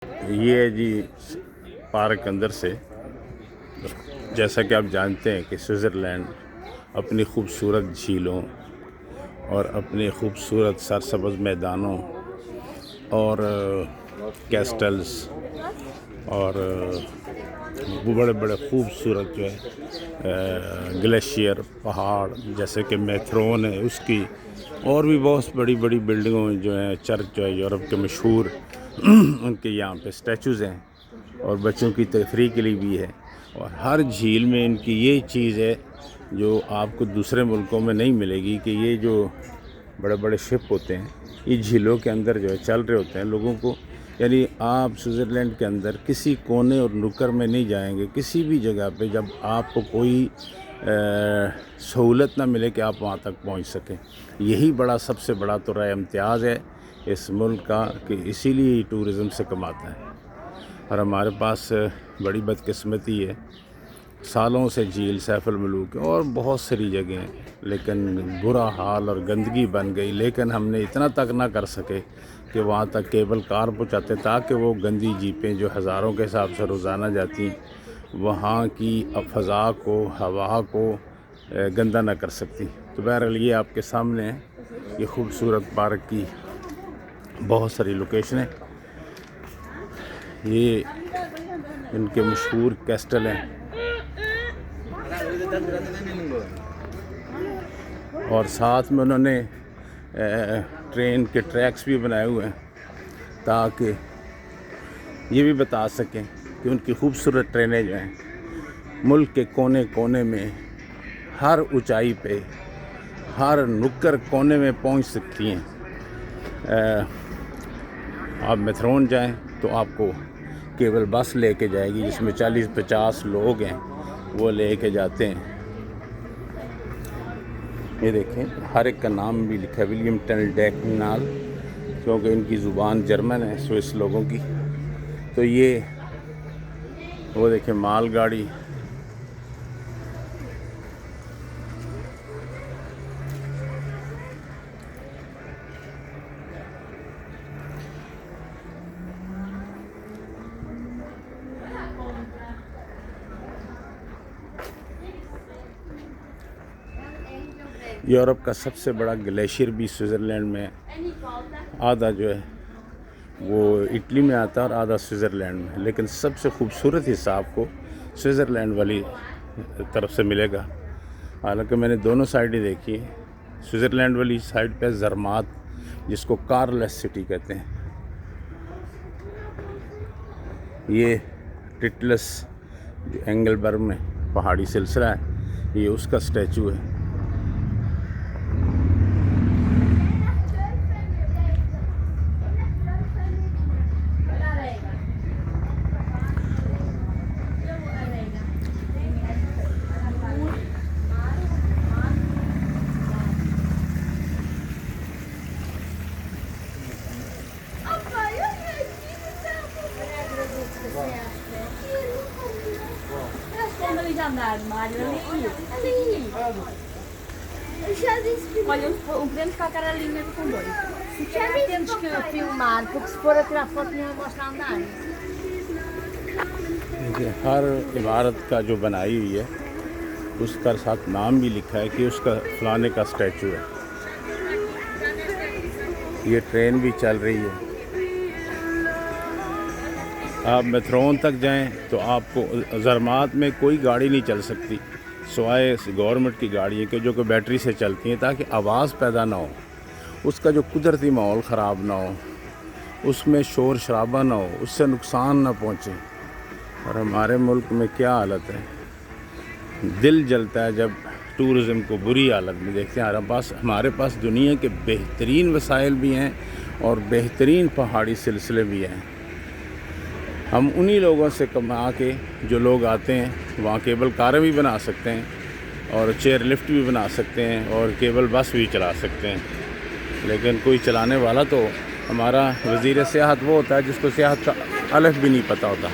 ये है जी पार्क अंदर से। जैसा कि आप जानते हैं कि स्विट्ज़रलैंड अपनी खूबसूरत झीलों और अपने खूबसूरत सरसब्ज़ मैदानों और कैस्टल्स और वो बड़े बड़े खूबसूरत जो है ग्लेशियर पहाड़ जैसे कि मैथरोन है उसकी, और भी बहुत बड़ी बड़ी बिल्डिंगों जो हैं, चर्च जो है यूरोप के मशहूर उनके यहाँ पे स्टैचूज़ हैं और बच्चों की तफरीह के लिए भी है। और हर झील में इनकी ये चीज़ है जो आपको दूसरे मुल्कों में नहीं मिलेगी कि ये जो बड़े बड़े शिप होते हैं ये झीलों के अंदर जो है चल रहे होते हैं लोगों को। यानी आप स्विट्ज़रलैंड के अंदर किसी कोने और नुक्कड़ में नहीं जाएंगे, किसी भी जगह पे जब आपको कोई सहूलत ना मिले कि आप वहाँ तक पहुँच सकें। यही बड़ा सबसे बड़ा तो राय इम्तियाज़ है इस मुल्क का कि इसीलिए टूरिज़म से कमाता है। और हमारे पास बड़ी बदकिस्मती है, सालों से झील सैफुल मलूक और बहुत सारी जगह हैं लेकिन बुरा हाल और गंदगी बन गई। लेकिन हमने इतना तक ना कर सके कि वहाँ तक केबल कार पहुँचाते ताकि वो गंदी जीपें जो हज़ारों के हिसाब से रोज़ाना जाती वहाँ की फ़ज़ा को, हवा को गंदा ना कर सकती। तो बहरहाल ये आपके सामने है, ये खूबसूरत पार्क की बहुत सारी लोकेशन है। ये इनके मशहूर कैस्टल हैं और साथ में उन्होंने ट्रेन के ट्रैक्स भी बनाए हुए हैं ताकि ये भी बता सकें कि उनकी खूबसूरत ट्रेनें जो हैं मुल्क के कोने कोने में, हर ऊंचाई पे, हर नुक्कड़ कोने में पहुंच सकती हैं। आप मैथरोन जाएं तो आपको केवल बस लेके जाएगी जिसमें 40-50 लोग हैं, वो लेके जाते हैं। ये देखें हर एक का नाम भी लिखा है विलियम टेल डेकनाल, क्योंकि इनकी ज़ुबान जर्मन है स्विस लोगों की। तो ये वो देखें मालगाड़ी, यूरोप का सबसे बड़ा ग्लेशियर भी स्विट्ज़रलैंड में, आधा जो है वो इटली में आता है और आधा स्विट्ज़रलैंड में, लेकिन सबसे खूबसूरत हिस्सा आपको स्विट्ज़रलैंड वाली तरफ से मिलेगा। हालांकि मैंने दोनों साइडें देखी हैं। स्विट्ज़रलैंड वाली साइड पे ज़रमात जिसको कारलेस सिटी कहते हैं, ये टिटलस जो एंगलबर्ग में पहाड़ी सिलसिला है ये उसका स्टैचू है। Olha, o grande com a cara ali mesmo com dois. Temos que filmar, porque se for a tirar foto não mostra andar. हर इमारत का जो बनाई हुई है उसका साथ नाम भी लिखा है कि उसका फलाने का स्टैचू है। ये ट्रेन भी चल रही है। आप मैथरोन तक जाएं तो आपको ज़रमात में कोई गाड़ी नहीं चल सकती सिवाय गवर्नमेंट की गाड़ी है कि जो कि बैटरी से चलती हैं ताकि आवाज़ पैदा ना हो, उसका जो कुदरती माहौल ख़राब ना हो, उसमें शोर शराबा ना हो, उससे नुकसान ना पहुँचे। और हमारे मुल्क में क्या हालत है, दिल जलता है जब टूरिज़म को बुरी हालत में देखते हैं। हमारे पास दुनिया के बेहतरीन वसाइल भी हैं और बेहतरीन पहाड़ी सिलसिले भी हैं। हम उन्हीं लोगों से कमा के जो लोग आते हैं वहाँ केबल कारें भी बना सकते हैं और चेयर लिफ्ट भी बना सकते हैं और केबल बस भी चला सकते हैं, लेकिन कोई चलाने वाला तो हमारा वज़ीर सियाहत वो होता है जिसको सियाहत का अलफ भी नहीं पता होता।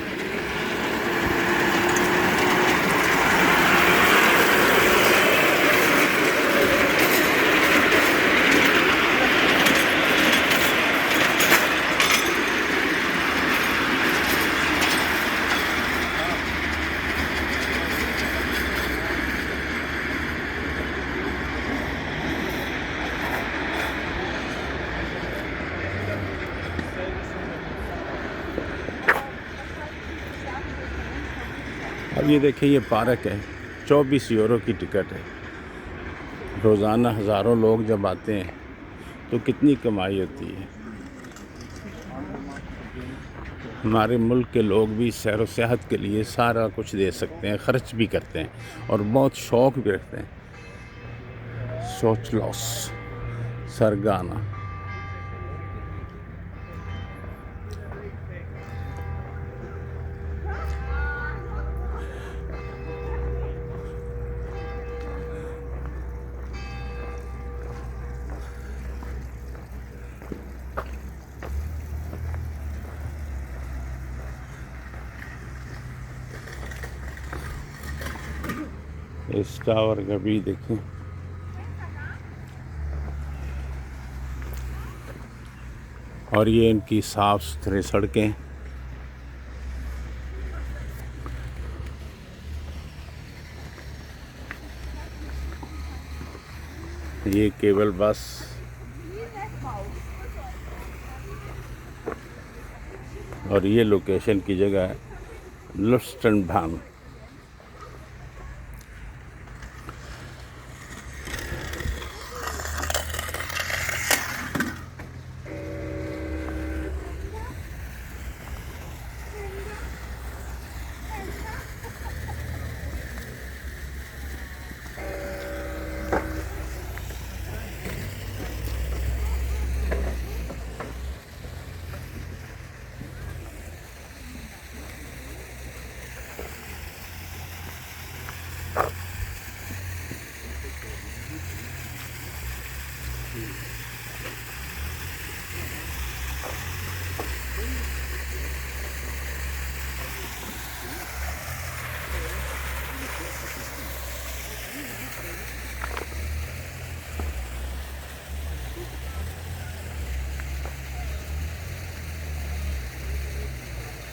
अब ये देखिए, ये पार्क है, 24 यूरो की टिकट है। रोज़ाना हज़ारों लोग जब आते हैं तो कितनी कमाई होती है। हमारे मुल्क के लोग भी सैर व सियाहत के लिए सारा कुछ दे सकते हैं, ख़र्च भी करते हैं और बहुत शौक़ भी रखते हैं। सोच लॉस सरगाना, इस टावर का भी देखें। और ये इनकी साफ़ सुथरी सड़कें, ये केबल बस, और ये लोकेशन की जगह है लुफ्टनभान।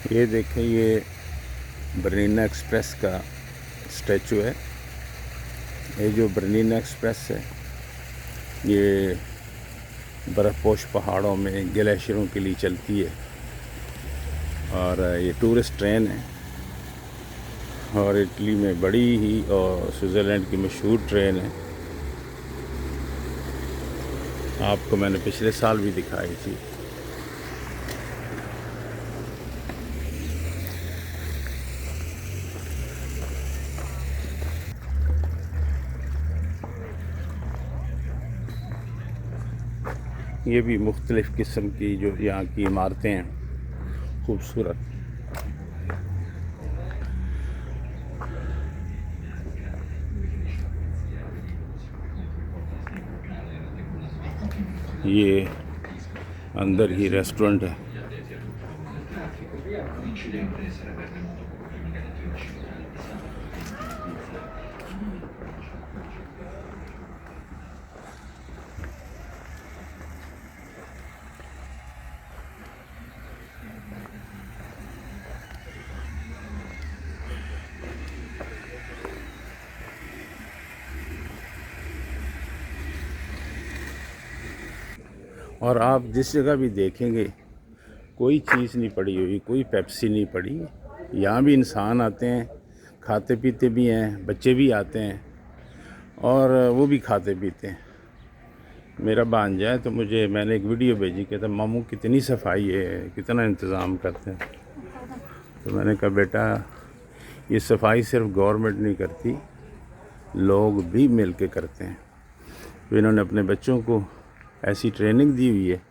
ये देखें, ये बर्निना एक्सप्रेस का स्टैचू है। ये जो बर्निना एक्सप्रेस है, ये बर्फ़पोश पहाड़ों में ग्लेशियरों के लिए चलती है और ये टूरिस्ट ट्रेन है और इटली में बड़ी ही और स्विट्ज़रलैंड की मशहूर ट्रेन है। आपको मैंने पिछले साल भी दिखाई थी। ये भी मुख्तलिफ़ किस्म की जो यहाँ की इमारतें हैं, खूबसूरत। ये अंदर ही रेस्टोरेंट है। और आप जिस जगह भी देखेंगे कोई चीज़ नहीं पड़ी हुई, कोई पेप्सी नहीं पड़ी। यहाँ भी इंसान आते हैं, खाते पीते भी हैं, बच्चे भी आते हैं और वो भी खाते पीते हैं। मेरा भांजा है तो मैंने एक वीडियो भेजी, कहता मामू कितनी सफाई है, कितना इंतज़ाम करते हैं। तो मैंने कहा बेटा, ये सफाई सिर्फ गवर्नमेंट नहीं करती, लोग भी मिल के करते हैं। तो इन्होंने अपने बच्चों को ऐसी ट्रेनिंग दी हुई है।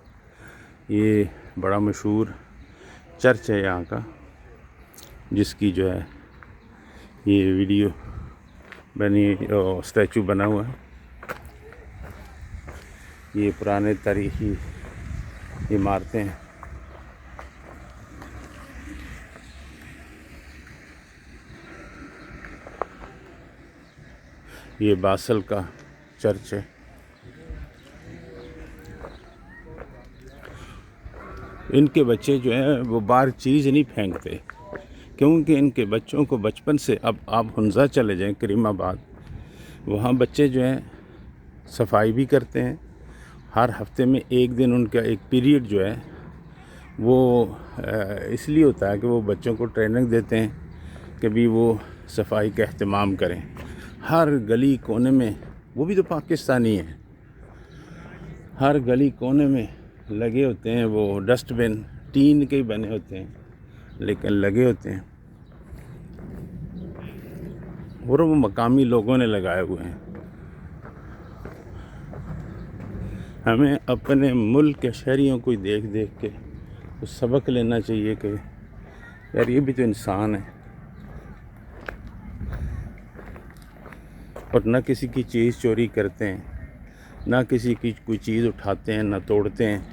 ये बड़ा मशहूर चर्च है यहाँ का, जिसकी जो है ये वीडियो बनी, स्टैचू बना हुआ है। ये पुराने तारीखी इमारतें हैं। ये बासल का चर्च है। इनके बच्चे जो हैं वो बाहर चीज़ नहीं फेंकते, क्योंकि इनके बच्चों को बचपन से, अब आप हुंजा चले जाएं करीमाबाद, वहाँ बच्चे जो हैं सफाई भी करते हैं। हर हफ्ते में एक दिन उनका एक पीरियड जो है वो इसलिए होता है कि वो बच्चों को ट्रेनिंग देते हैं कि भी वो सफाई का अहतमाम करें। हर गली कोने में, वो भी तो पाकिस्तानी है, हर गली कोने में लगे होते हैं वो डस्टबिन, टीन के ही बने होते हैं लेकिन लगे होते हैं, और वो मकामी लोगों ने लगाए हुए हैं। हमें अपने मुल्क के शहरियों को देख देख के तो सबक लेना चाहिए कि यार ये भी तो इंसान है, और ना किसी की चीज़ चोरी करते हैं, ना किसी की कोई चीज़ उठाते हैं, ना तोड़ते हैं।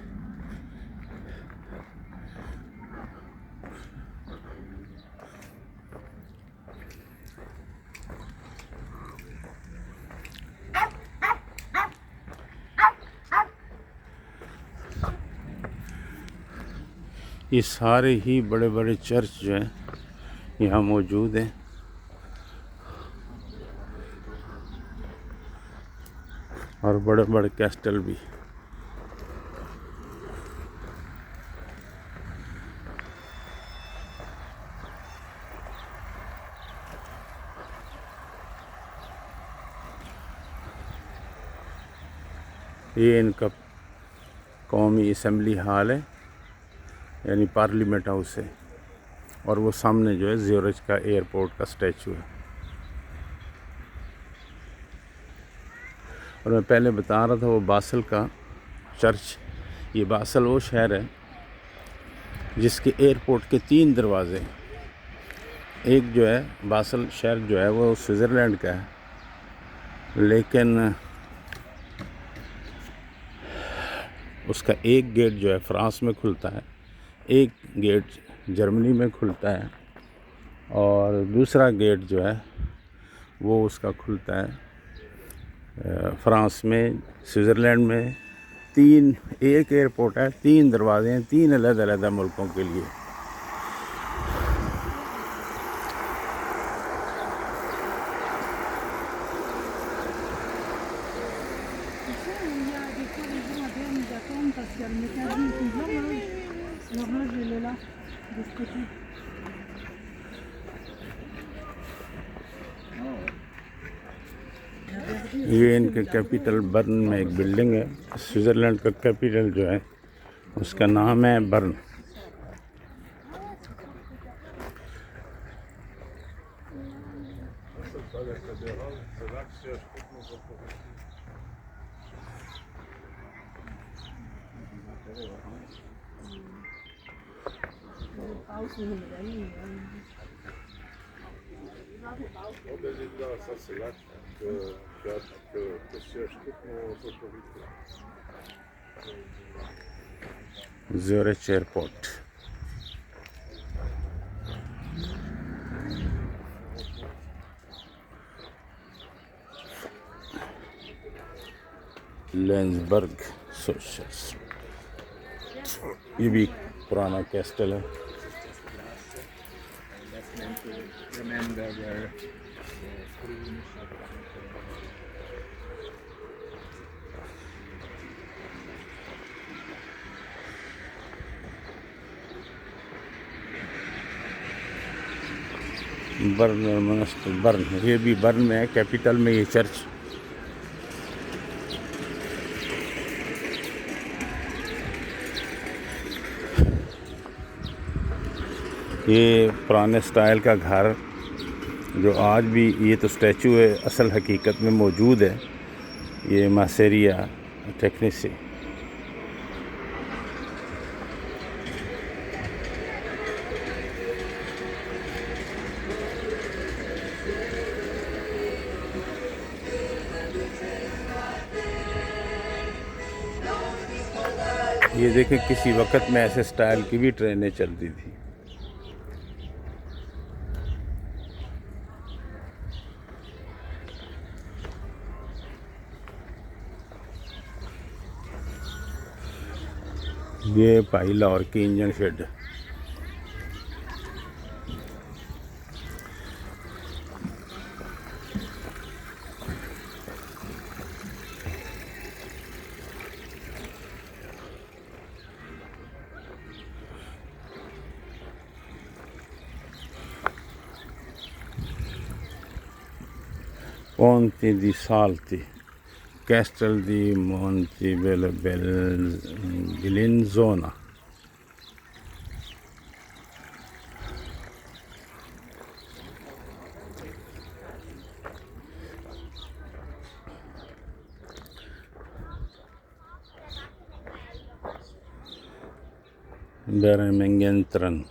ये सारे ही बड़े बड़े चर्च जो हैं यहाँ मौजूद हैं, और बड़े बड़े कैस्टल भी। ये इनका कौमी असम्बली हाल है, यानी पार्लियामेंट हाउस है, और वो सामने जो है ज़्यूरिच का एयरपोर्ट का स्टैचू है। और मैं पहले बता रहा था वो बासल का चर्च, ये बासल वो शहर है जिसके एयरपोर्ट के 3 दरवाज़े, एक जो है बासल शहर जो है वो स्विट्ज़रलैंड का है, लेकिन उसका एक गेट जो है फ्रांस में खुलता है, एक गेट जर्मनी में खुलता है, और दूसरा गेट जो है वो उसका खुलता है फ्रांस में, स्विट्ज़रलैंड में। 3 एक एयरपोर्ट है, 3 दरवाजे हैं, 3 अलग-अलग मुल्कों के लिए। ये इनके कैपिटल बर्न में एक बिल्डिंग है, स्विट्ज़रलैंड का कैपिटल जो है उसका नाम है बर्न। ज़्यूरिच एयरपोर्ट। लेंसबर्ग सोशल, ये भी पुराना कैस्टल है। बर्न, बर्न, ये भी बर्न में है, कैपिटल में ये चर्च। ये पुराने स्टाइल का घर जो आज भी, ये तो स्टैचू है, असल हकीकत में मौजूद है, ये मासेरिया टेक्निसी। ये देखें, किसी वक्त में ऐसे स्टाइल की भी ट्रेनें चलती थी। ये भाई लाहौर की engine shed. Ponte di Salti, Castel di Monte Bellinzona. बेरमेंगेंत्रन।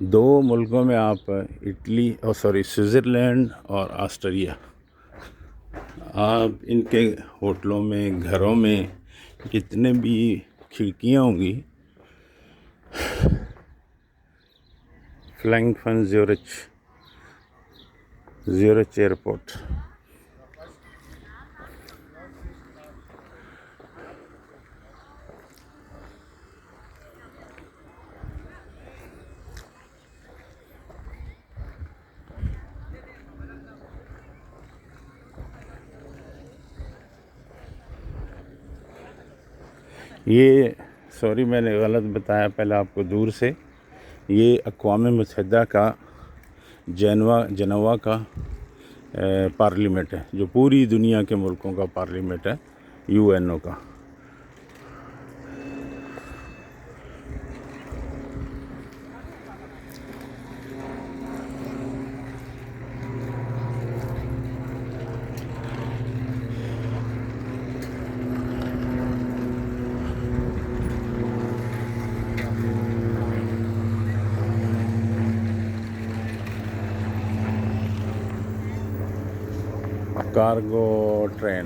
दो मुल्कों में आप स्विट्ज़रलैंड और ऑस्ट्रिया, आप इनके होटलों में, घरों में जितने भी खिड़कियाँ होंगी, फ्रैंकफर्ट ज़्यूरिच एयरपोर्ट। ये सॉरी मैंने गलत बताया पहले आपको दूर से। ये अक़वाम मुत्तहिदा का जेनेवा का पार्लियामेंट है, जो पूरी दुनिया के मुल्कों का पार्लियामेंट है, यूएनओ का। Cargo train.